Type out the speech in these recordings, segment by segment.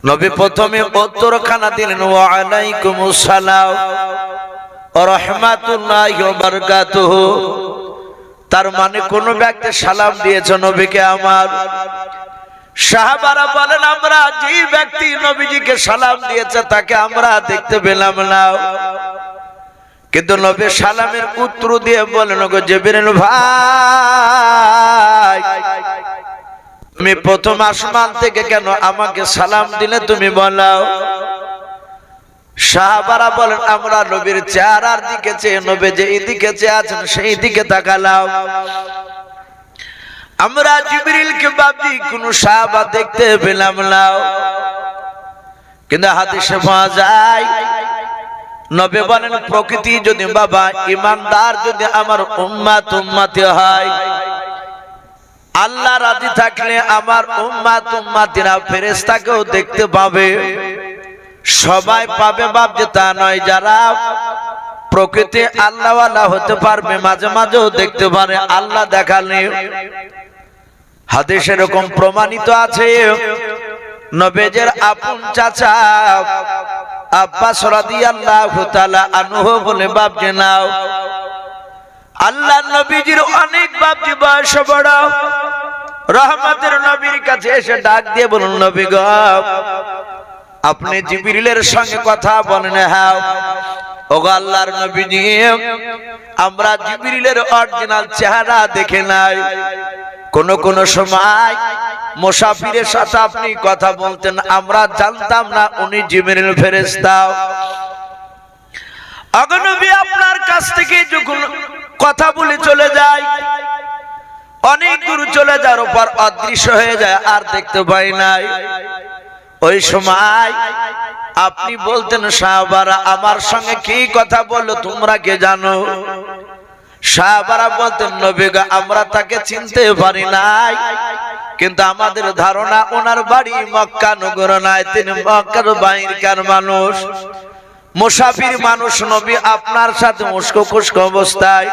নবী প্রথমে উত্তরখানা দিলেন ওয়া আলাইকুমুস সালাম ওয়া রাহমাতুল্লাহি ওয়া বারাকাতুহু। তার মানে কোন ব্যক্তি সালাম দিয়েছে নবীকে আমার, সাহাবারা বলেন আমরা যে ব্যক্তি নবীজিকে সালাম দিয়েছে তাকে আমরা দেখতে পেলাম না, কিন্তু নবী সালামের উত্তর দিয়ে বলেন গো জিবরিল ভাই, তুমি প্রথম আসমান থেকে কেন আমাকে সালাম দিলে তুমি বলো। সাহাবারা বলেন আমরা নবীর চেহারার দিকে চেয়ে নবী যে দিকে চেয়ে আছেন সেই দিকে তাকালাম। আমরা জিবরিলকে ভাবছি কোন সাহাবা দেখতে পেলাম না, কিন্তু হাদিসে পাওয়া যায় নবী বলেন প্রকৃতি যদি বাবা ইমানদার যদি আমার উম্মতি হয়, আল্লাহ রাজি থাকলে আমার উম্মতিরা ফেরেশতাকেও দেখতে পাবে। সবাই পাবে বাপ যে তা নয়, যারা প্রকৃতি আল্লাহওয়ালা হতে পারবে মাঝে মাঝেও দেখতে পারে আল্লাহ দেখালে। হাদিসে এরকম প্রমাণিত আছে নবীর আপন চাচা আব্বাস রাদিয়াল্লাহু তাআলা আনহু বলে বাপ যে নাও আল্লাহ নবীজির অনেক বাপজি বয়স বড়, রহমতের নবীর কাছে এসে ডাক দিয়ে বলুন নবী গো আপনি জিবরিলের সঙ্গে কথা বলেন। হ্যাঁ ওগো আল্লাহর নবীজি, আমরা জিবরিলের অরিজিনাল চেহারা দেখে নাই, কোন কোন সময় মুসাফিরের সাথে আপনি কথা বলতেন আমরা জানতাম না উনি জিবরিল ফেরেশতা। ওগো নবী আপনার কাছ থেকে যখন কথা বলে চলে যায়, অনেক দূর চলে যাওয়ার পর অদৃশ্য হয়ে যায় আর দেখতে পাই নাই, ওই সময় আপনি বলতেন সাহাবারা আমার সঙ্গে কি কথা বললো তোমরা কে জানো? সাহাবারা বলতেন নবী গো আমরা তাকে চিনতে পারি নাই, কিন্তু আমাদের ধারণা ওনার বাড়ি মক্কা নগর নয়, তিনি মক্কার বাইরের মানুষ, মুসাফির মানুষ। নবী আপনার সাথে উস্কো খুস্কো অবস্থায়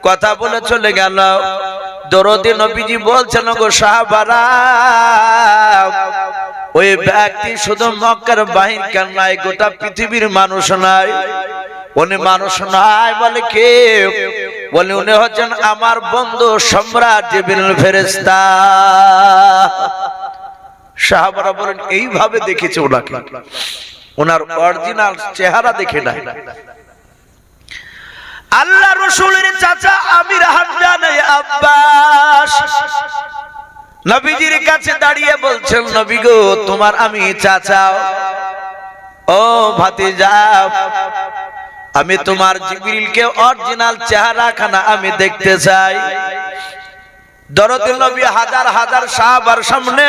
কথা বলে চলে গেল। দরদে নবীজি বলছেন গো সাহাবারা ওই ব্যক্তি শুধু মক্কার বাহিরকার নাই, গোটা পৃথিবীর মানুষ নয়, উনি মানুষ নয় বলে কে? বলে উনি হচ্ছেন আমার বন্ধু সম্রাট জিবরিল ফেরেশতা। সাহাবারা বলেন এইভাবে দেখেছে ওনাকে, ওনার অরিজিনাল চেহারা দেখে নাই। আল্লাহ রাসূলের চাচা আমির হামজা নাই আব্বাস নবীজির কাছে দাঁড়িয়ে বলছেন নবী গো তোমার আমি চাচা, ও ভাতিজা আমি তোমার জিবরিলকে অরিজিনাল চেহারা খানা আমি দেখতে চাই। দরদে নবী হাজার হাজার সাহাবার সামনে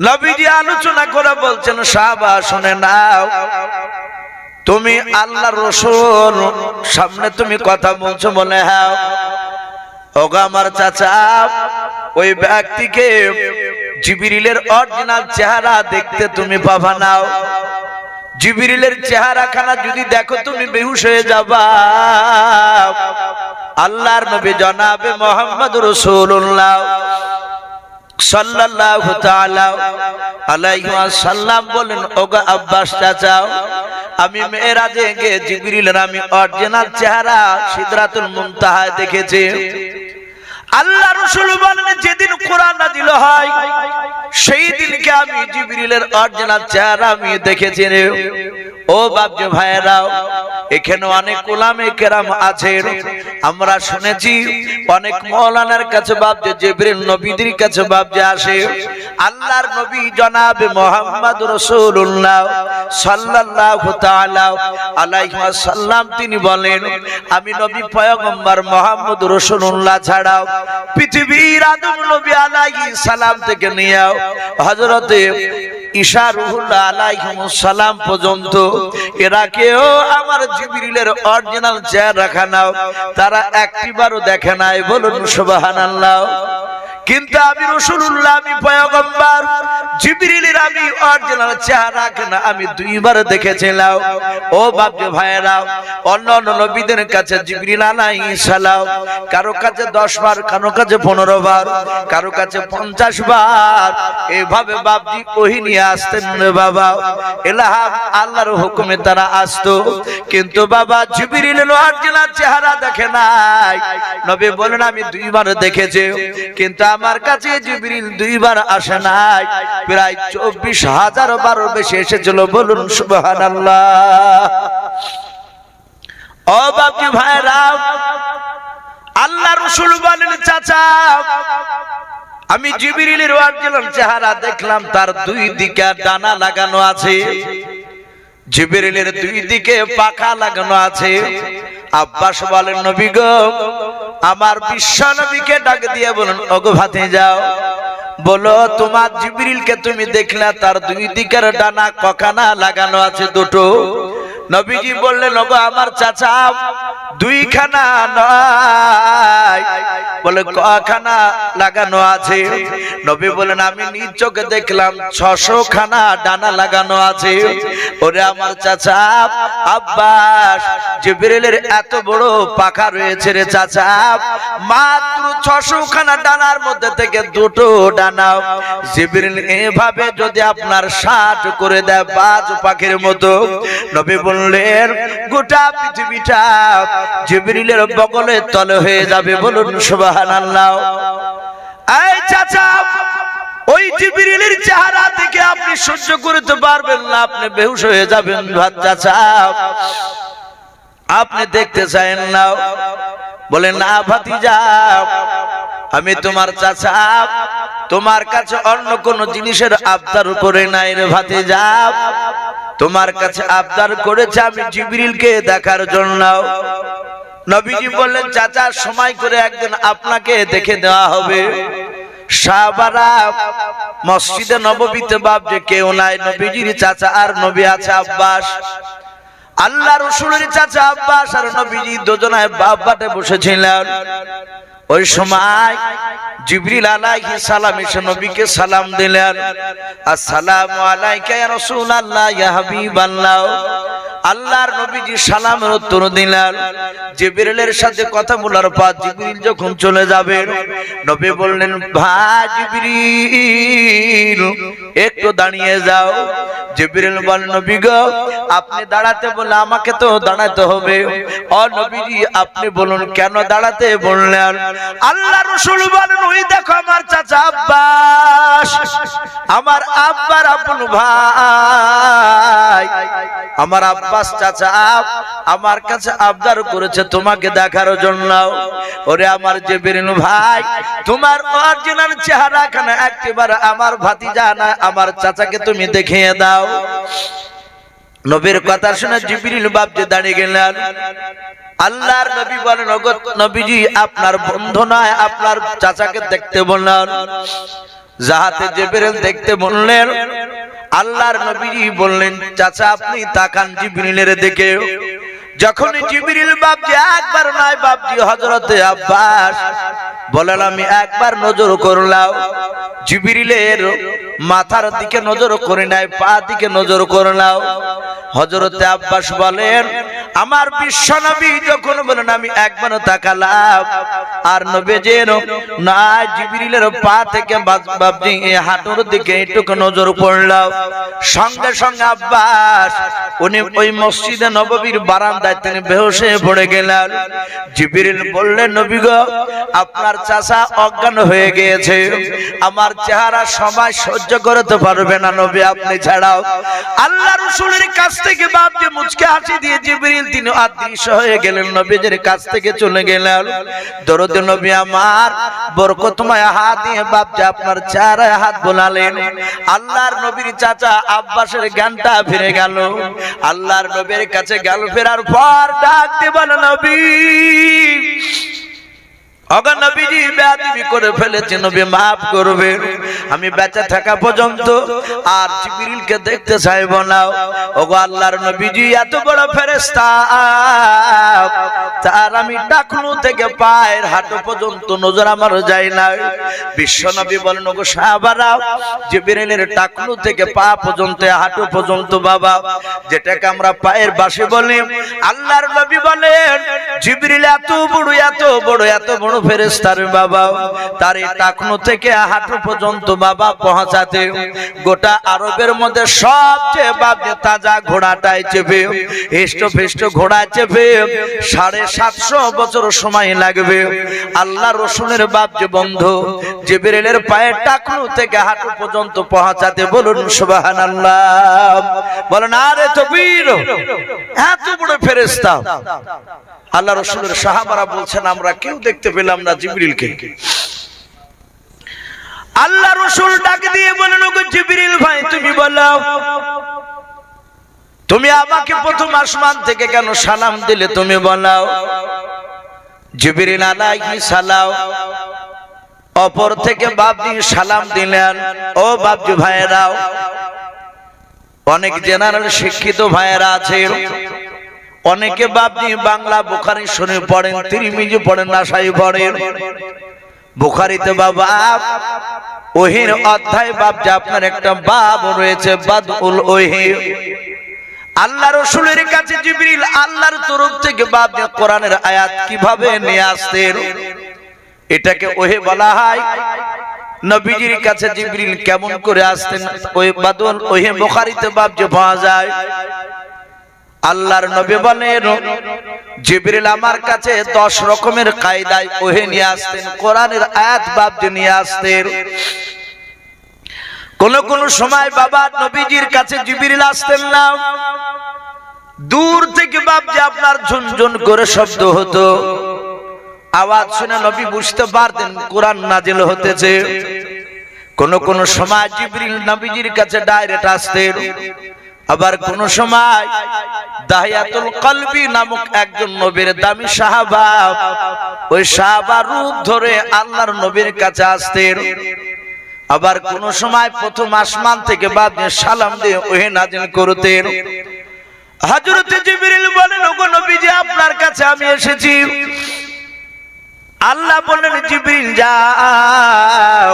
নবীজি আলোচনা করে বলছেন সাহাবা শুনে নাও, তুমি আল্লাহর রাসূল সামনে তুমি কথা বলছো বলে হ্যাঁ। ওগো আমার চাচা ওই ব্যক্তিকে জিবরিলের অরিজিনাল চেহারা দেখতে তুমি পাবা নাও, জিবরিলের চেহারা খানা যদি দেখো তুমি বেহুশ হয়ে যাবা। আল্লাহর নবী জনাবে মুহাম্মদ রাসূলুল্লাহ সাল্লাল্লাহু তাআলা আলাইহি ওয়াসাল্লাম বলেন ওগো আব্বাস চাচা আমি মেরাজে গিয়ে জিবরিলের আমি অরিজিনাল চেহারা সিদরাতুল মুনতাহায় দেখেছি। আল্লাহ রাসূল বলেন যেদিন কোরআন নাযিল হয় সেই দিনকে আমি জিবরিলের অরিজিনাল চেহারা আমি দেখেছি রে। ও বাপজি ভাইরা এখানে অনেক উলামে কেরাম আছেন, আমরা শুনেছি অনেক মাওলানার কাছে বাপজি জিবরিল নবীদের কাছে বাপজি আসে। আল্লাহর নবী জনাবে মুহাম্মদ রাসূলুল্লাহ সাল্লাল্লাহু তাআলা আলাইহি ওয়াসাল্লাম তিনি বলেন আমি নবী পয়গম্বর মুহাম্মদ রাসূলুল্লাহ ছাড়াও পৃথিবীর আদম নবী আলাইহিস সালাম থেকে নিয়ে হযরতে ঈসা রূহুল্লাহ আলাইহিস সালাম পর্যন্ত এরা কেউ আমার জিবরিলের অরিজিনাল চেহারা খানাও তারা একটিবারও দেখে নাই, বলুন সুবহানাল্লাহ। কিন্তু আমি রাসূলুল্লাহ, আমি পয়গম্বর, জিবরিলের আমি অরিজিনাল চেহারা কেনা আমি দুইবার দেখেছিলাম। ও বাপ ভাইরা, অন্য নবীদের কাছে জিবরিল আলাইহিস সালাম কারো কাছে 10 বার, কারো কাছে 15 বার, কারো কাছে 50 বার এভাবে বাপজি ওহী নিয়ে আসতেন রে বাবা। ইলহাম আল্লাহর হুকুমে তারা আসতো, কিন্তু বাবা জিবরিলের অরিজিনাল চেহারা দেখে নাই। নবী বলেন আমি দুইবার দেখেছি, কিন্তু আমার কাছে জিবরিল দুইবার আসে নাই, প্রায় 24,000 বার বেশি এসেছিল। বলুন সুবহানাল্লাহ। ও বাপজি ভাইরা, আল্লাহ রাসূল বলেন চাচা আমি জিবরিলের অরিজিনাল চেহারা দেখলাম, তার দুই দিকে ডানা লাগানো আছে, জিবরিলের দুই দিকে পাখা লাগানো আছে। আব্বাস বলেন নবী গো, আমার বিশ্ব নবীকে ডাক দিয়ে বলেন ওগো ভাতিজা, বলো তোমার জিবরিলকে তুমি দেখলে তার দুই দিকের ডানা কখানা লাগানো আছে? দুটো। নবীজি বললেন ওগো আমার চাচা, দুইখানা নয়, বলে কখানা লাগানো আছে? নবী বলেন আমি নিজ চোখে দেখলাম 600 খানা ডানা লাগানো আছে। ওরে আমার চাচা আব্বাস, জিবরিলের এত বড় পাখা রয়েছে রে চাচা, মাত্র 600 খানা ডানার মধ্যে থেকে দুটো ডানা জিবরিল এভাবে যদি আপনার 60 করে দেয় বাজ পাখির মতো, নবী বললেন গোটা পৃথিবীটা জিবরিলের বগলে তলে হয়ে যাবে। বলুন সুবহানাল্লাহ। এই চাচা, ওই জিবরিলের চেহারা দেখে আপনি সহ্য করতে পারবেন না, আপনি বেহুশ হয়ে যাবেন। চাচা আপনি দেখতে চান না? বলেন না ভাতিজা, আমি তোমার চাচা, তোমার কাছে অন্য কোন জিনিসের আবদার করে নাই রে ভাতিজা, তোমার কাছে আবদার করেছে আমি জিবরিলকে দেখার জন্য। নবীজি বললেন চাচা সময় করে একদিন আপনাকে দেখে দেওয়া হবে। সাহাবারা মসজিদে নববীতে বাপ যে কেউ নাই, নবীজির চাচা আর নবী আছে আব্বাস। আল্লাহ রাসূলের চাচা আব্বাস আর নবীজি দুজনায় বাপ বাটে বসেছিলেন। ওই সময় জিবরিল আলাইহিস সালাম এসে নবীকে সালাম দিলেন, আসসালামু আলাইকা ইয়া রাসূলুল্লাহ ইয়া হাবিবাল্লাহ। আল্লাহর নবীজি সালামের উত্তর দিলেন। জিবরিলের সাথে কথা বলার পর জিবরিল যখন চলে যাবে, নবী বললেন ভাই জিবরিল একটু দাঁড়িয়ে যাও। জিবরিল বলেন নবী গো, আপনি দাঁড়াতে বলে আমাকে তো দাঁড়াতে হবে। ও নবীজি আপনি বলুন কেন দাঁড়াতে বললেন? আল্লাহ রাসূল বলেন ওই দেখো আমার চাচা আব্বাস, আমার আব্বার আপন ভাই, আমার আব্বাস চাচা আমার কাছে আবদার করেছে তোমাকে দেখার জন্য। ওরে আমার জিবরিল ভাই, তোমার অরিজিনাল চেহারা কেন একবার আমার ভাতিজা না আমার চাচাকে তুমি দেখিয়ে দাও। নবীর কথা শুনে জিবরিল বাপ যে দাঁড়িয়ে গেলেন। আল্লাহর নবী বলেন ওগো নবীজি, আপনার বন্ধু নয়, আপনার চাচাকে দেখতে বললেন। যাহাতে জিবরিল দেখতে বললেন, আল্লাহর নবীজি বললেন চাচা আপনি তাকান জিবরিলের দিকে। যখন জিবরিল বাপজি একবার নয় বাপজি হযরতে আব্বাস বলেন আমি একবার নজর করলাম, জিবরিলের মাথার দিকে নজর করে নাই, পা দিকে নজর করলাম। হযরতে আব্বাস বলেন আমার বিশ্ব নবী যখন বলেন আমি একবার তাকালাম, আর নবী যেন না জিবরিলের পা থেকে বাপজি হাঁটুর দিকে একটু নজর পড়লাম। সঙ্গে সঙ্গে আব্বাস উনি ওই মসজিদে নববীর বারান্দায় তিনি বেহুশ হয়ে পড়ে গেলেন। জিবরিল বললেন নবী গো, আপনার চাচা অজ্ঞান হয়ে গিয়েছে, আমার চেহারা সবাই সহ্য করতে পারবে না নবী আপনি ছাড়াও। আল্লাহ রাসূলের কাছ থেকে বাপজি মুচকে হাসি দিয়ে জিবরিল তিনি অদৃশ্য হয়ে গেলেন, নবীজির কাছ থেকে চলে গেলেন। দরুদ নবী আমার বরকতময় হাত দিয়ে বাপজি আপনার চেহারায় হাত বোলালেন। আল্লাহর নবীর চাচা আব্বাসের জ্ঞানটা ফিরে গেল। আল্লাহর নবীর কাছে গেল, ফেরার পর ডাক দিয়ে বলে নবী ওগো নবীজি বেয়াদবি করে ফেলেছি, নবী মাফ করবেন, আমি বেঁচে থাকা পর্যন্ত আর জিবরিলকে দেখতে চাইব না। ওগো আল্লাহর নবীজি এত বড় ফেরেশতা, তার আমি টাকনু থেকে পায়ের হাঁটু পর্যন্ত নজর আমার যায় না। বিশ্ব নবী বলেন, ওগো সাহাবারা, জিবরিলের টাকনু থেকে পা পর্যন্ত, হাঁটু পর্যন্ত বাবা, যেটাকে আমরা পায়ের বাসে বলি, আল্লাহর নবী বলেন জিবরিল এত বড় এত বড় এত বড় ফেরেশতা রে বাবা, তার এই টাকনু থেকে হাঁটু পর্যন্ত বাবা পৌঁছাতে গোটা আরবের মধ্যে সবচেয়ে বাবা তাজা ঘোড়াটাই চেপে, হিষ্ট ঘোড়া চেপে 750 বছর সময় লাগবে। আল্লাহ রসুলের বাপ যে বন্ধু জিবরিলের পায়ের টাকনু থেকে হাঁটু পর্যন্ত পৌঁছাতে, বলুন সুবহানাল্লাহ, বলেন আরে তাকবীর। এত বড় ফেরেশতা আল্লাহ রসুলের সাহাবারা বলছেন আমরা কেউ দেখতে পেলাম না জিবরিলকে। আল্লাহ রসুল ডাক দিয়ে বলেন, ওগো জিবরিল ভাই, তুমি বলো, তুমি আমাকে প্রথম আসমান থেকে কেন সালাম দিলে, তুমি বলো। জিবরিল আলাইহিস সালাম অপর থেকে বাপজি সালাম দিলেন। ও বাপজি ভাইয়েরাও, অনেক জেনারেল শিক্ষিত ভাইয়েরা আছে, অনেকে বাপজি বাংলা বুখারী শরীফ পড়েন, তিরমিজি পড়েন, নাসাই পড়েন। বুখারীতে বাবা ওহীর অধ্যায় বাপজি আপনার একটা বাব রয়েছে, বাদউল ওহী। আল্লাহ রাসূলের কাছে জিবরিল আল্লাহর তরফ থেকে বাপজি কোরআনের আয়াত কিভাবে নিয়ে আসতেন, এটাকে ওহী বলা হয়। নবীজির কাছে জিবরিল কেমন করে আসতেন, ওই বাদউল ওহী বুখারীতে বাপজি পাওয়া যায়। আল্লাহর নবী বলেন, জিবরিল আমার কাছে 10 রকমের কায়দায় ওহী নিয়ে আসতেন, কোরআনের আয়াত বাপজি নিয়ে আসতেন। কোন কোন সময় বাবা নবীজির কাছে জিবরিল আসতেন না, দূর থেকে বাপজি আপনার ঝুনঝুন করে শব্দ হতো, আওয়াজ শুনে নবী বুঝতে পারতেন কোরআন নাজিল হতেছে। কোন কোন সময় জিবরিল নবীজির কাছে ডাইরেক্ট আসতেন, আবার কোন সময় দাহিয়াতুল কলবি নামক একজন নবীর দামি সাহাবা, ওই সাহাবা রূপ ধরে আল্লাহর নবীর কাছে আসতেন। আবার কোন সময় প্রথম আসমান থেকে বাপজি সালাম দিয়ে ওহী নাজিল করতেন। হযরত জিবরিল বলেন, ওগো নবীজি আপনার কাছে আমি এসেছি। আল্লাহ বলেন, জিবরিল যাও,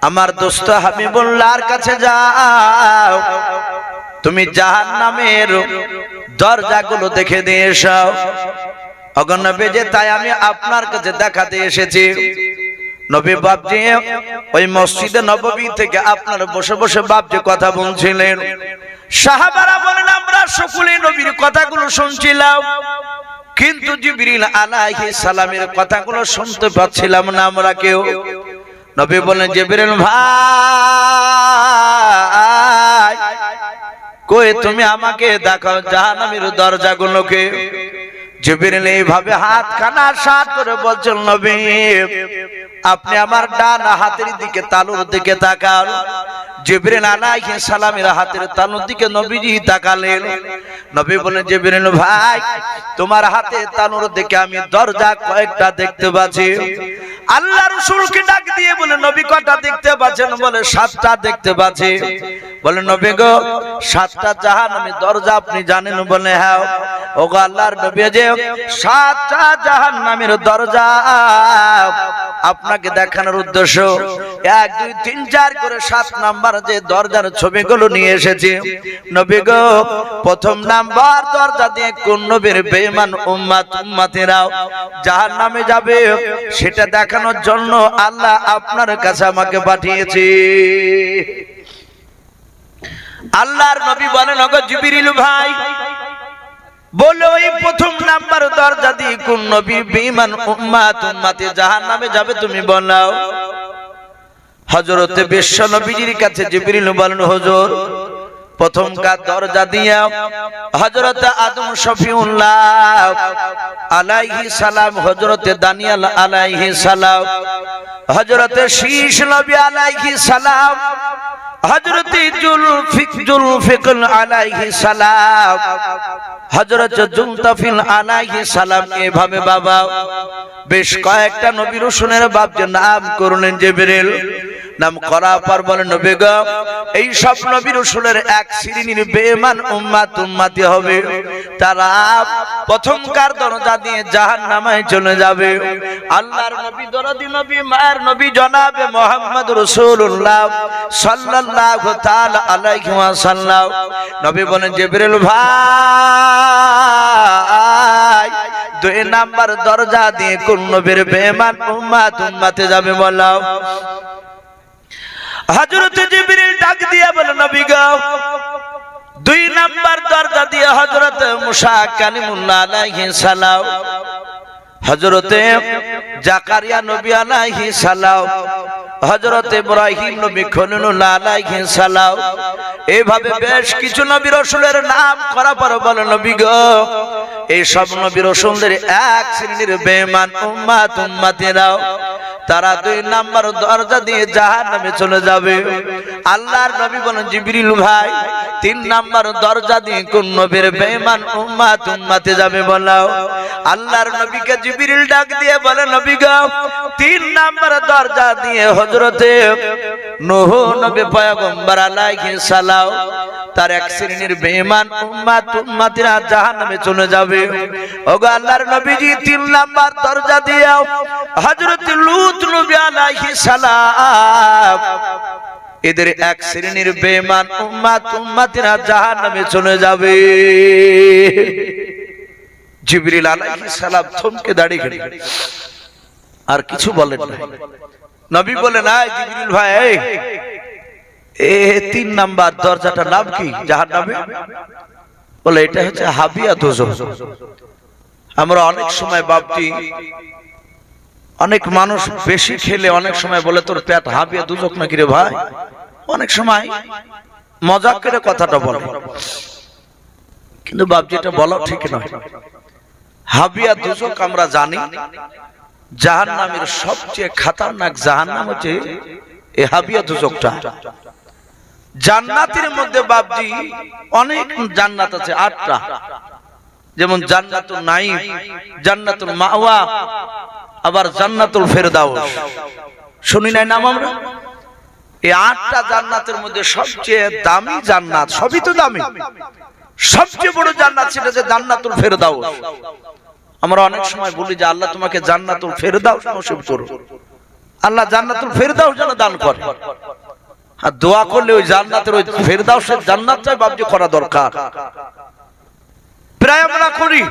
আমার দোস্ত হাবিবুল্লাহর কাছে যাও, তুমি জাহান্নামের দরজাগুলো দেখে দিয়ে এসো। ওগো নবী যে তাই আমি আপনার কাছে দেখাতে এসেছি। নবী বাপজি ওই মসজিদে নববী থেকে আপনার বসে বসে বাপজি কথা বলছিলেন। সাহাবারা বলেন, আমরা সকলে নবীর কথাগুলো শুনছিলাম, কিন্তু জিবরিল আলাইহিস সালামের কথাগুলো শুনতে পাচ্ছিলাম না আমরা কেউ। নবী বলেন, জিবরিল ভাই কই তুমি আমাকে দেখাও জাহান্নামের দরজাগুলোকে। জিবরিল এইভাবে হাত খানা সাত করে বলছেন, নবী আপনি আমার ডান হাতের দিকে তালুর দিকে তাকান। জিবরিল আলাইহিস সালামের হাতের তালুর দিকে নবীজি তাকালেন। নবী বলেন, জিবরিল ভাই তোমার হাতে তালুর দিকে আমি দরজা কয়েকটা দেখতে পাচ্ছি। আল্লাহ রাসূলকে ডাক দিয়ে বলে, নবী কয়টা দেখতে পাচ্ছেন? বলে 7টা দেখতে পাচ্ছি। বলে, নবী গো 7টা জাহান্নামের দরজা আপনি জানেন? বলে হ্যাঁ। ওগো আল্লাহর নবী, যে 7টা জাহান্নামের দরজা আপনাকে দেখানোর উদ্দেশ্য 1 2 3 4 করে 7 নাম্বার যে দরজার ছবিগুলো নিয়ে এসেছি। নবী গো প্রথম নাম্বার দরজা দিয়ে কোন নবীর বেঈমান উম্মতেরা জাহান্নামে যাবে সেটা দেখানোর জন্য আল্লাহ আপনার কাছে আমাকে পাঠিয়েছে। আল্লাহর নবী বলেন, ওগো জিবরিল ভাই বলো ওই প্রথম নাম্বার দরজা দিয়ে কোন নবী বেঈমান উম্মতে জাহান্নামে যাবে তুমি বলো। হযরতে বিশ্ব নবীজির কাছে জিবরিল বলেন, হুজুর প্রথম কার দরজা দিয়া হযরত আদম শফিউল্লাহ আলাইহিস সালাম, হযরতে দানিয়েল আলাইহিস সালাম, হযরতে শীশ নবী আলাইহিস সালাম, হযরতে জুলফিকর আলাইহিস সালাম, হযরত জুলতাফিল আলাইহিস সালাম এভাবে বাবা বেশ কয়েকটা নবী রাসূলের বাপকে নাম করলেন জিবরিল। নাম করার পর বলেন নবী গো, এই সব নবী রাসূলের এক শ্রেণীর বেঈমান উম্মতি হবে, তারা প্রথমকার দরজা দিয়ে জাহান্নামে চলে যাবে। আল্লাহর নবী দরদি নবী মায়ের নবী জনাবে মুহাম্মদ রাসূলুল্লাহ সাল্লাল্লাহু তাআলা আলাইহি ওয়াসাল্লাম নবী বলেন জিবরিল ভাই, দুই নাম্বার দরজা দিয়ে কোন নবীর বেঈমান উম্মতে যাবে বলো। হযরত জিবরিল ডাক দিয়ে বলে নবী গো, দুই নাম্বার দরজা দিয়ে হযরত মুসা কালিমুল্লাহ আলাইহিস সালাম, হযরত জাকারিয়া নবী আলাইহিস সালাম, হযরত ইব্রাহিম নবী খলিলুল্লাহ আলাইহিস সালাম, এইভাবে বেশ কিছু নবী রাসূলের নাম করা পর বলে নবী গো, এই সব নবী রাসূলদের এক শ্রেণীর বেঈমান উম্মতেরাও তারা দুই নাম্বার দরজা দিয়ে জাহান্নামে চলে যাবে। আল্লাহর নবী বলেন জিবরিল ভাই, তিন নাম্বার দরজা দিয়ে কোন নবীর বেঈমান উম্মতে যাবে বলো। আল্লাহর নবীকে জিবরিল ডাক দিয়ে বলে নবী গো, তিন নাম্বার দরজা দিয়ে হযরতে নূহ নবী পয়গম্বর আলাইহিস সালাম তার এক শ্রেণীর বেঈমান উম্মতিরা জাহান্নামে চলে যাবে। ওগো আল্লাহর নবীজি, তিন নাম্বার দরজা দিয়ে হযরত লূত নবী আলাইহিস সালাম এদের এক শ্রেণীর বেঈমান উম্মতিরা জাহান্নামে চলে যাবে। জিবরিল আলাইহিস সালাম থমকে দাঁড়িয়ে গেলেন, আর কিছু বলেন না। নবী বলেন, আয় জিবরিল ভাই, এই তিন নাম্বার দরজাটার নাম কি জাহান্নামে? বলে এটা হচ্ছে হাবিয়া দোজখ। আমরা অনেক সময় বাপটি, অনেক মানুষ বেশি খেলে অনেক সময় বলে তোর পেট হাবিয়া দোজখ নাকি রে ভাই, অনেক সময় মজাক করে কথাটা বলে, কিন্তু বাপ যেটা বলা ঠিক নয়। হাবিয়া দোজখ আমরা জানি, জাহান্নামের সবচেয়ে খতরনাক জাহান্নাম হচ্ছে এই হাবিয়া দোজখটা। জান্নাতের মধ্যে বাপজি অনেক জান্নাত আছে, 8টা, যেমন জান্নাতুল নাঈম, জান্নাতুল মাওয়া, আবার জান্নাতুল ফেরদাউস। শুনি নাই নাম আমরা? এই 8টা জান্নাতের মধ্যে সবচেয়ে দামি জান্নাত, সবই তো দামি, সবচেয়ে বড় জান্নাত সেটা হচ্ছে জান্নাতুল ফেরদাউস। আমরা অনেক সময় বলি যে আল্লাহ তোমাকে জান্নাতুল ফেরদাউস নসিব করুন, আল্লাহ জান্নাতুল ফেরদাউস যেন দান করে। আর দোয়া করলে ওই জান্নাতের ওই ফেরদাউসের জান্নাতটাই বাপজি করা দরকার, প্রায় আমরা করি।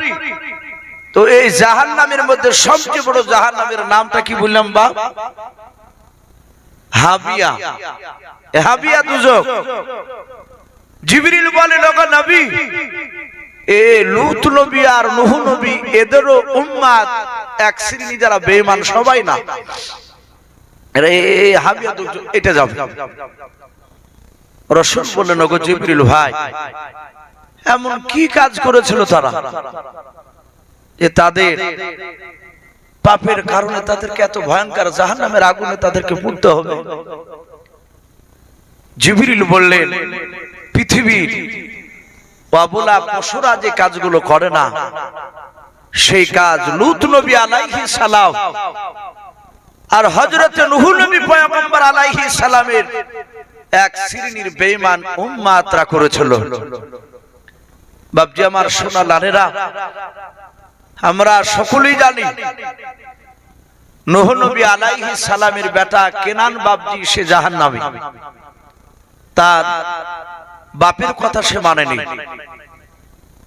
তো এই জাহান্নামের মধ্যে সবচেয়ে বড় জাহান্নামের নামটা কি বললাম বাপ? হাবিয়া, হাবিয়া দোজখ। জিবরিল বলেন, ওগো নবী, এ লূত নবী আর নূহ নবী এদেরও উম্মত এক শ্রেণী যারা বেঈমান, সবাই না, এই হাবিয়া দোজখ এটা যাবে। রাসূল বললেন, ওগো জিবরিল ভাই, এমন কি কাজ করেছিল তারা যে তাদের পাপের কারণে তাদেরকে এত ভয়ঙ্কর জাহান্নামের আগুনে তাদেরকে পুড়তে হবে? জিবরিল বললেন, পৃথিবীর বাবুলা পশুরা যে কাজগুলো করে না, সেই কাজ লূত নবী আলাইহিস সালাম আর হযরত নূহ নবী পয়গম্বর আলাইহিস সালামের এক শ্রেণীর বেঈমান উম্মতরা করেছিল। বাপজি আমার সোনা লালেরা, আমরা সকলেই জানি নূহ নবী আলাইহিস সালামের বেটা কেনান বাপজি সে জাহান্নামী। তার বাপের কথা সে মানেনি।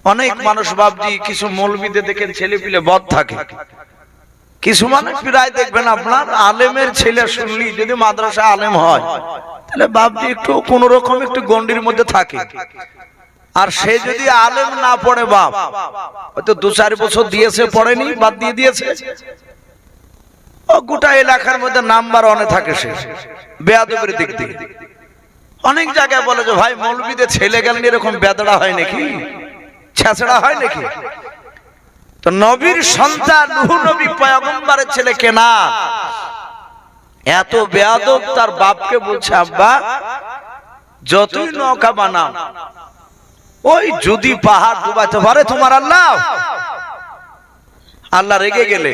অনেক মানুষ বাপজি, কিছু মৌলবীদের দেখেন ছেলে পিলে বদ থাকে, কিছু মানুষ প্রায় দেখবেন আপনার আলেমের ছেলে শুনলি যদি মাদ্রাসা আলেম হয় তাহলে বাপজি একটু কোন রকম একটু গন্ডির মধ্যে থাকে। আর সে যদি আলেম না পড়ে, বাপ হয়তো 2-4 বছর দিয়েছে, পড়েনি, বাদ দিয়ে দিয়েছে, ও গোটা এলাকার মধ্যে নাম্বার 1-এ থাকে সে বেয়াদবের দিক দিয়ে। অনেক জায়গায় বলে যে ভাই মৌলবীদের ছেলে গেলেন এরকম বেদড়া হয় নাকি, ছেঁচড়া হয় নাকি? তো নবীর সন্তান নূহ নবী পয়গম্বরের ছেলে কেনান এত বেয়াদব, তার বাপকে বলছে, আব্বা যতই নৌকা বানাও ওই যদি পাহাড় ডুবাইতে পারে তোমার আল্লাহ, আল্লাহ রেগে গেলে।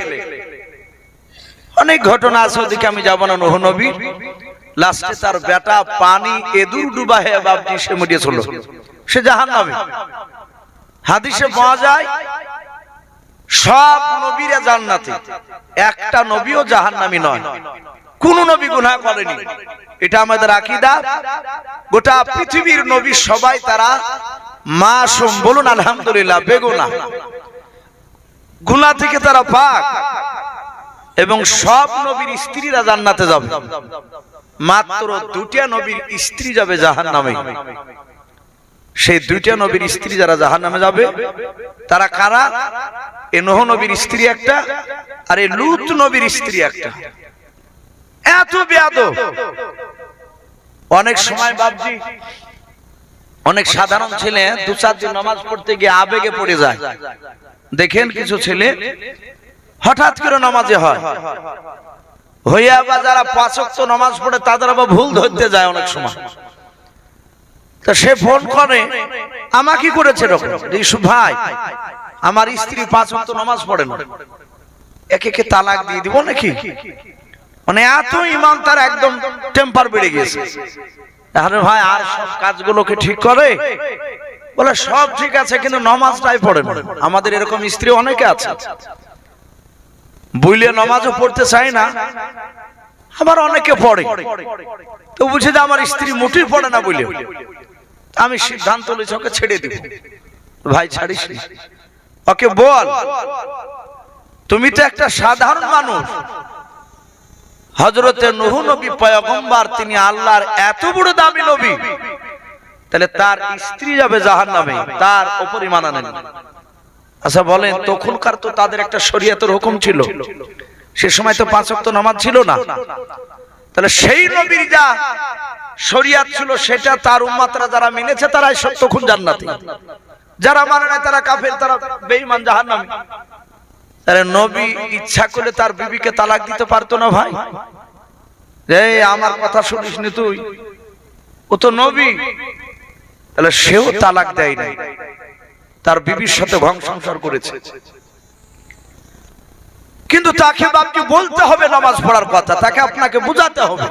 অনেক ঘটনা আছে, ওদিকে আমি যাব না। নূহ নবী লাস্টে তার বেটা পানি এদুর ডুবা হয়ে বাপজি সে মরিয়ে চলল, সে জাহান্নামী। হাদিসে পাওয়া যায় সব নবীরা জান্নাতি, একটা নবীও জাহান্নামী নয়, কোন নবী গুনাহ করেনি। এটা আমাদের আকীদা। গোটা পৃথিবীর নবী সবাই তারা মাসুম, বলুন আলহামদুলিল্লাহ, বেগুনাহ, গুনাহ থেকে তারা পাক। এবং সব নবীর স্ত্রীরা জান্নাতে যাবে, মাত্র দুইটা নবীর স্ত্রী যাবে জাহান্নামে। সেই দুইটা নবীর স্ত্রী যারা জাহান্নামে যাবে তারা কারা? এ নূহ নবীর স্ত্রী একটা, আর এই লূত নবীর স্ত্রী একটা। এত বেয়াদব। অনেক সময় বাপজি অনেক সাধারণ ছেলে দু চার দিন নামাজ পড়তে গিয়ে আবেগে পড়ে যায়। দেখেন কিছু ছেলে হঠাৎ করে নামাজে হয়, হইয়া বা যারা 5 ওয়াক্ত নামাজ পড়ে তাদের আবার ভুল ধরতে যায় অনেক সময়। তা সে ফোন করে, আমাকে করেছে এরকম, ইউসুফ ভাই আমার স্ত্রী 5 ওয়াক্ত নামাজ পড়ে না, একে কে তালাক দিয়ে দিব নাকি? মানে এত ইমান তার একদম টেম্পার বেড়ে গেছে। তাহলে ভাই আর সব কাজগুলোকে ঠিক করে? বলে সব ঠিক আছে, কিন্তু নামাজটাই পড়ে না। আমাদের এরকম স্ত্রী অনেকে আছে, বইলে নামাজও পড়তে চায় না, আবার অনেকে পড়ে। তো বুঝে যে আমার স্ত্রী মোটেই পড়ে না বলে আমি সিদ্ধান্ত নিয়েছি ওকে ছেড়ে দিব। ভাই ছাড়িস না, ওকে বল তুমি তো একটা সাধারণ মানুষ। হযরতে নূহ নবী পয়গম্বর, তিনি আল্লাহর এত বড় দামি নবী, তাহলে তার স্ত্রী যাবে জাহান্নামে, তার উপর ঈমান আনেন। আচ্ছা বলেন, তখনকার তো তাদের একটা শরীয়তের হুকুম ছিল, সে সময় তো 5 ওয়াক্ত নামাজ ছিল না। তাহলে সেই নবীর যা শরীয়ত ছিল সেটা তার উম্মতরা যারা মেনেছে তারাই তখন জান্নাতি, যারা মানে না তারা কাফের, তারা বেঈমান, জাহান্নামী। তাহলে নবী ইচ্ছা করলে তার বিবিকে তালাক দিতে পারতো না ভাই? এই আমার কথা শুনিস নি তুই, ও তো নবী। তাহলে সেও তালাক দেয় নাই, তার বিবির সাথে ভং সংসার করেছে। কিন্তু তাকে বাপকে বলতে হবে নামাজ পড়ার কথা, তাকে আপনাকে বুঝাতে হবে।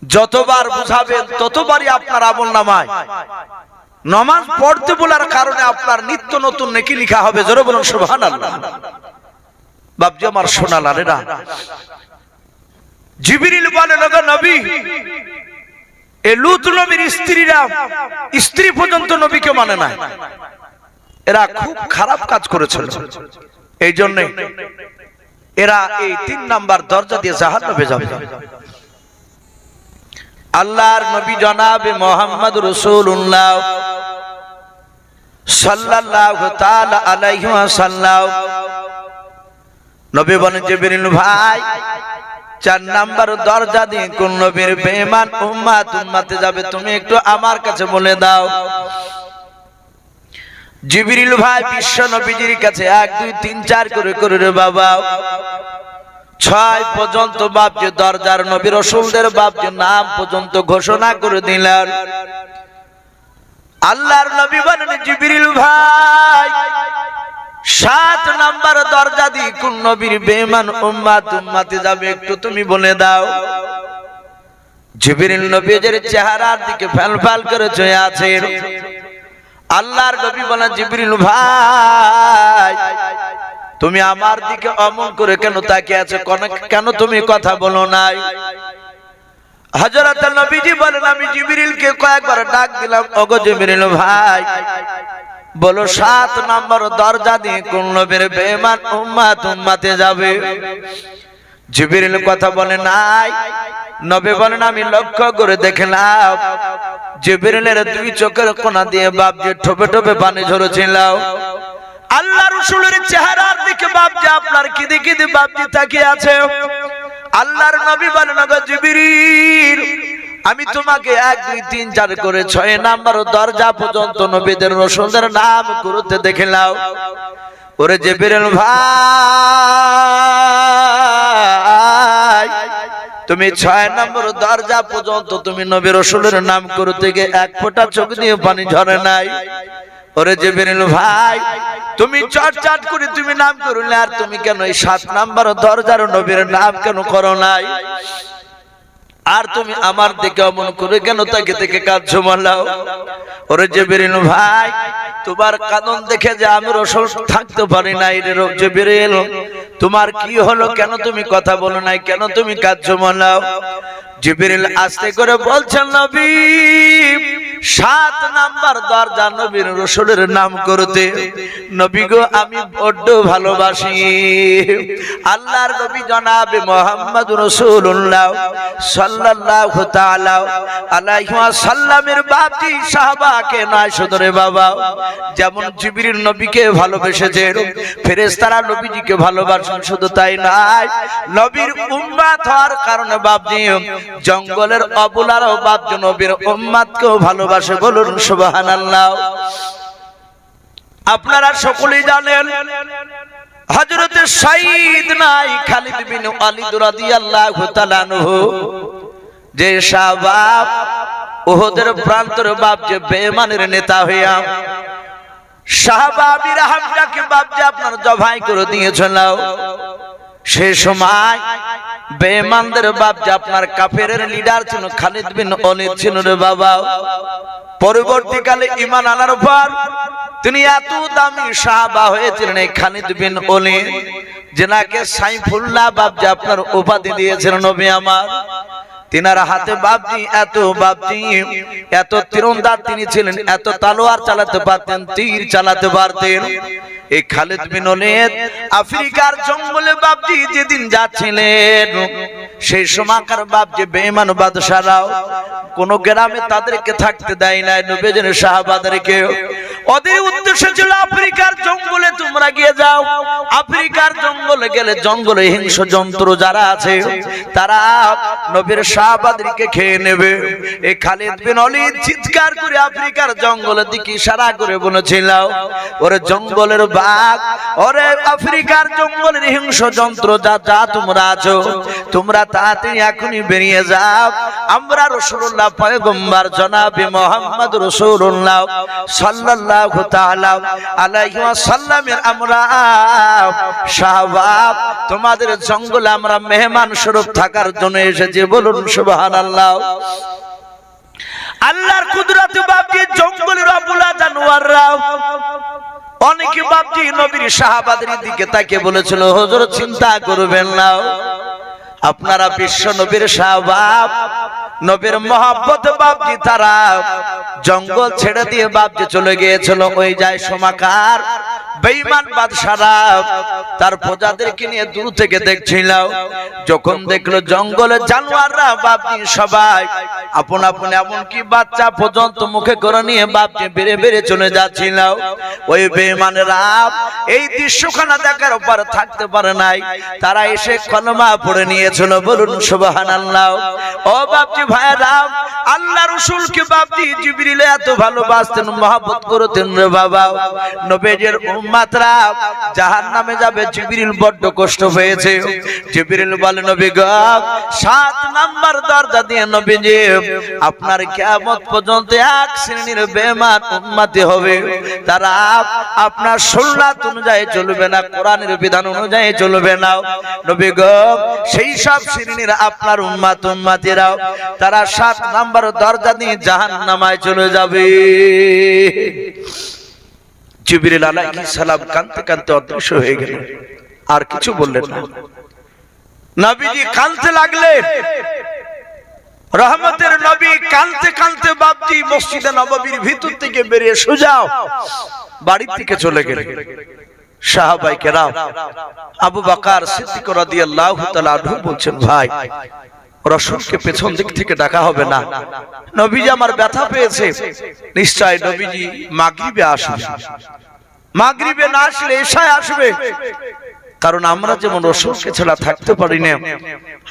যতবার বুঝাবেন ততবারই আপনার আমলনামায় নামাজ পড়তে বলার কারণে আপনার নিত্য নতুন নেকি লেখা হবে। জোরে বলুন সুবহানাল্লাহ। বাপজি আমার সোনা লালেরা, জিবরিল বলেন, ওগো নবী, এই লূত নবীর স্ত্রীরা স্ত্রী পর্যন্ত নবীকে মানে না, এরা খুব খারাপ কাজ করেছিল। এই জন্য এরা এই 3 নাম্বার দরজা দিয়ে জাহান্নামে যাবে। আল্লাহর নবী জনাবে মুহাম্মদ রাসূলুল্লাহ সাল্লাল্লাহু তাআলা আলাইহি ওয়াসাল্লাম নবী বলেন, জিবরিল ভাই 4 নাম্বার দরজা দিয়ে কোন নবীর বেঈমান উম্মতে যাবে তুমি একটু আমার কাছে বলে দাও। জিবরিল ভাই বিশ্ব নবীজির কাছে 1 2 3 4 করে করে রে বাবা 6 পর্যন্ত বাপজি দরজার নবী রাসূলদের বাপজি নাম পর্যন্ত ঘোষণা করে দিলেন। আল্লাহর নবী বলেন, জিবরিল ভাই 7 নাম্বার দরজা দিয়ে কোন নবীর বেঈমান উম্মতে যাবে একটু তুমি বলে দাও। জিবরিল নবীর চেহারার দিকে ফাল করে চেয়ে আছে। আল্লাহর নবী বলেন, জিবরিল ভাই তুমি আমার দিকে অমন করে কেন তাকিয়ে আছো, কেন তুমি কথা বলো নাই? হযরত নবীজি বলেন, আমি জিবরিলকে কয়েকবার ডাক দিলাম, ওগো জিবরিল ভাই বলো 7 নম্বর দরজা দিয়ে কোন নবীর বেঈমান উম্মতে যাবে? জিবরিল কথা বলে নাই। নবী বলেন, আমি লক্ষ্য করে দেখলাম জিবরিলের 2 চোখের কোণা দিয়ে বাপজি ঠোপে ঠোপে পানি ঝরছিল। আল্লাহ রাসূলের চেহারার দিকে বাপজি আপনার কি দিকে বাপজি তাকিয়ে আছে। আল্লাহর নবী বলেন, ওগো জিবরিল আমি তোমাকে 1 2 3 4 করে 6 নাম্বার দরজা পর্যন্ত নবীদের রাসূলদের নাম করতে দেখলাম। ওরে জিবরিল ভাই তুমি 6 নম্বর দরজা পর্যন্ত তুমি নবী রাসূলের নাম করতে গিয়ে এক ফোঁটা চোখ দিয়ে পানি ঝরে নাই। ওরে জিবরিল ভাই, তুমি চটচট করে তুমি নাম করলে, আর তুমি কেন এই 7 নম্বর দরজার নবীর নাম কেন করো নাই? আর তুমি আমার দিকে অমন করে কেন তাকে থেকে কাঁদছো মালাও? ওরে জিবরিল ভাই, তোমার কাঁদন দেখে যে আমি রাসূল থাকতে পারি নাই রে জিবরিল। তোমার কি হলো? কেন তুমি কথা বলো নাই? কেন তুমি কাঁদছো মালাও? জিবরিল আস্তে করে বলছেন, নবী 7 নাম্বার দরজা নবীর রাসূলের নাম করতে নবী গো আমি বড় ভালোবাসি। আল্লাহর নবী জনাবে মুহাম্মদুর রাসূলুল্লাহ সাল্লাল্লাহু তাআলা আলাইহি ওয়াসাল্লামের বাপজি সাহাবাকে নয় শুধরে বাবা, যেমন জিবরিল নবীকে ভালোবেসেছে, ফেরেশতারা নবীজিকে ভালোবাসেন। শুধু তাই নয়, নবীর উম্মত হওয়ার কারণে বাপজি জঙ্গলের অবলারাও বাপজি নবীর উম্মতকেও ভালোবাসে। বলুন সুবহানাল্লাহ। আপনারা সকলেই জানেন হযরত সাইয়্যিদনা খালিদ বিন ওয়ালিদ রাদিয়াল্লাহু তাআলা আনহু, যে সাহাবা উহুদের প্রান্তরে বাপ যে বেঈমানের নেতা হইয়া সাহাবা আমির হামজাকে বাপ যে আপনার জবাই করে দিয়েছিল, সেই সময় বেঈমানদের বাপ যে আপনার কাফেরের লিডার ছিল খালিদ বিন ওয়ালিদ ছিল রে বাবা। পরবর্তীকালে ঈমান আনার পর তিনি এত দামি সাহাবা হয়েছিলেন এই খালিদ বিন ওয়ালিদ, যেনাকে সাইফুল্লাহ বাপ যে আপনার উপাধি দিয়েছিলেন নবী আমার। তিনার হাতে বাপজি এত তীরন্দাজ তিনি ছিলেন, এত তলোয়ার চালাতে পারতেন, তীর চালাতে পারতেন। এই খালিদ বিন ওয়ালিদ আফ্রিকার জঙ্গলে বাপজি যেদিন যাচ্ছিলেন, সেই সময়কার বাপজি বেঈমান বাদশারাও কোন গ্রামে তাদেরকে থাকতে দেয় নাই, নবীজির সাহাবাদেরকে। ওদের উদ্দেশ্য ছিল আফ্রিকার জঙ্গলে তোমরা গিয়ে যাও, আফ্রিকার জঙ্গলে গেলে জঙ্গলে হিংস্র জন্তু যারা আছে তারা নবীর সাহাবাদেরকে খেয়ে নেবে। এই খালিদ বিন ওয়ালিদ চিৎকার করে আফ্রিকার জঙ্গলের দিকে ইশারা করে বলেছিল, ওরে জঙ্গলের বাঘ, ওরে আফ্রিকার জঙ্গলের হিংস্র জন্তু যা তোমরা আছো, তোমরা তাড়াতাড়ি এখনই বেরিয়ে যাও। আমরা রাসূলুল্লাহ পয়গম্বর জনাবে মুহাম্মদ রাসূলুল্লাহ সাল্লাল্লাহু তাআলা আলাইহি ওয়াসাল্লামের আমরা সাহাবা তোমাদের জঙ্গলে আমরা মেহমান স্বরূপ থাকার জন্য এসেছি। বলুন সুবহানাল্লাহ। আল্লাহর কুদরতে বাপজি জঙ্গলের অবলা জানোয়াররা অনেকে বাপজি নবীর সাহাবাদের দিকে তাকিয়ে বলেছিল, হুজুর চিন্তা করবেন না, আপনারা বিশ্ব নবীর সাহাবা, নবীর মহব্বত বাপজি তারা জঙ্গল ছেড়ে দিয়ে বাপজি চলে গিয়েছিল। ওই যায় সমাকার বেঈমান বাদশারা তার প্রজাদেরকে নিয়ে দূর থেকে দেখছিল। যখন দেখলো জঙ্গলের জানোয়াররা বাপজি সবাই আপন আপন এমনকি বাচ্চা পর্যন্ত মুখে করে নিয়ে বাপজি বেড়ে বেড়ে চলে যাচ্ছিল, ওই বেঈমানেরা এই দৃশ্যখানা দেখার পর থাকতে পারে নাই, তারা এসে কলমা পড়ে নিয়েছিল। বলুন সুবহানাল্লাহ। ও বাপজি ভাইরা, আল্লাহ রাসূলকে বাপজি জিবরিল এত ভালোবাসতেন, মহব্বত করতেন রে বাবা। নবীজির উম্মতরা জাহান্নামে যাবে, জিবরিল বড্ড কষ্ট হয়েছে। জিবরিল বলে, নবী গো 7 নাম্বার দরজা দিয়ে নবীজি আপনার কিয়ামত পর্যন্ত এক শ্রেণীর বেঈমান উম্মতি হবে, তারা আপনার সুন্নাত অনুযায়ী চলবে না, কোরআনের বিধান অনুযায়ী চলবে না। নবী গো সেই সব শ্রেণীর আপনার উম্মত উম্মতিরা তারা 7 নাম্বার দরজা দিয়ে জাহান্নামায় চলে যাবে। জিবরিল আলাইহিস সালাম কাঁদতে কাঁদতে অদৃশ্য হয়ে গেলেন, আর কিছু বললেন না। নবীজি কাঁদতে লাগলেন। রহমতের নবী কাঁদতে কাঁদতে বাপজি মসজিদে নববীর ভিতর থেকে বেরিয়ে সোজা বাড়ির দিকে চলে গেলেন। সাহাবায়ে কেরাম আবু বকর সিদ্দিক রাদিয়াল্লাহু তাআলা আনহু বলছেন, ভাই রাসূলকে পেছন দিক থেকে ডাকা হবে না, নবীজি আমার ব্যথা পেয়েছে, নিশ্চয় নবীজি মাগরিবে আসবে, মাগরিবে না আসলে এশায় আসবে। কারণ আমরা যেমন রাসূলকে ছাড়া থাকতে পারি না,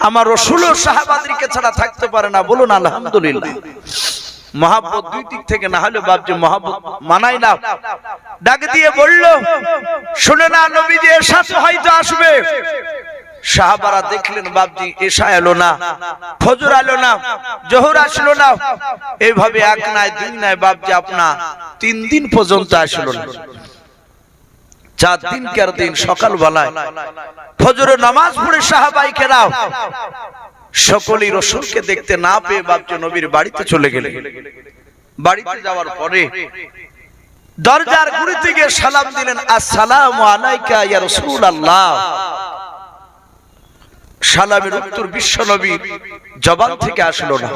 আমার রাসূলও সাহাবাদেরকে ছাড়া থাকতে পারে না। বলুন আলহামদুলিল্লাহ। মহব্বত দুই দিক থেকে না হলে বাপজি মহব্বত মানায় না। ডাক দিয়ে বলল, শুনে না নবীজি এর সাথে হয়তো আসবে। সাহাবারা দেখলেন বাপজি এশা এলো না, ফজর এলো না, জোহর আসলো না, এইভাবে এক নাই দুই নাই বাপজি আপনা 3 দিন পর্যন্ত আসলো না। 4 দিন কের দিন সকাল বেলায় ফজরের নামাজ পড়ে সাহাবায়ে কেরাম সকলেই রাসূলকে দেখতে না পেয়ে বাপজি নবীর বাড়িতে চলে গেলেন। বাড়িতে যাওয়ার পরে দরজার গুড়িতে গিয়ে সালাম দিলেন, আসসালামু আলাইকা ইয়া রাসূলুল্লাহ। সালামের উত্তর বিশ্ব নবীর জবান থেকে আসলো না।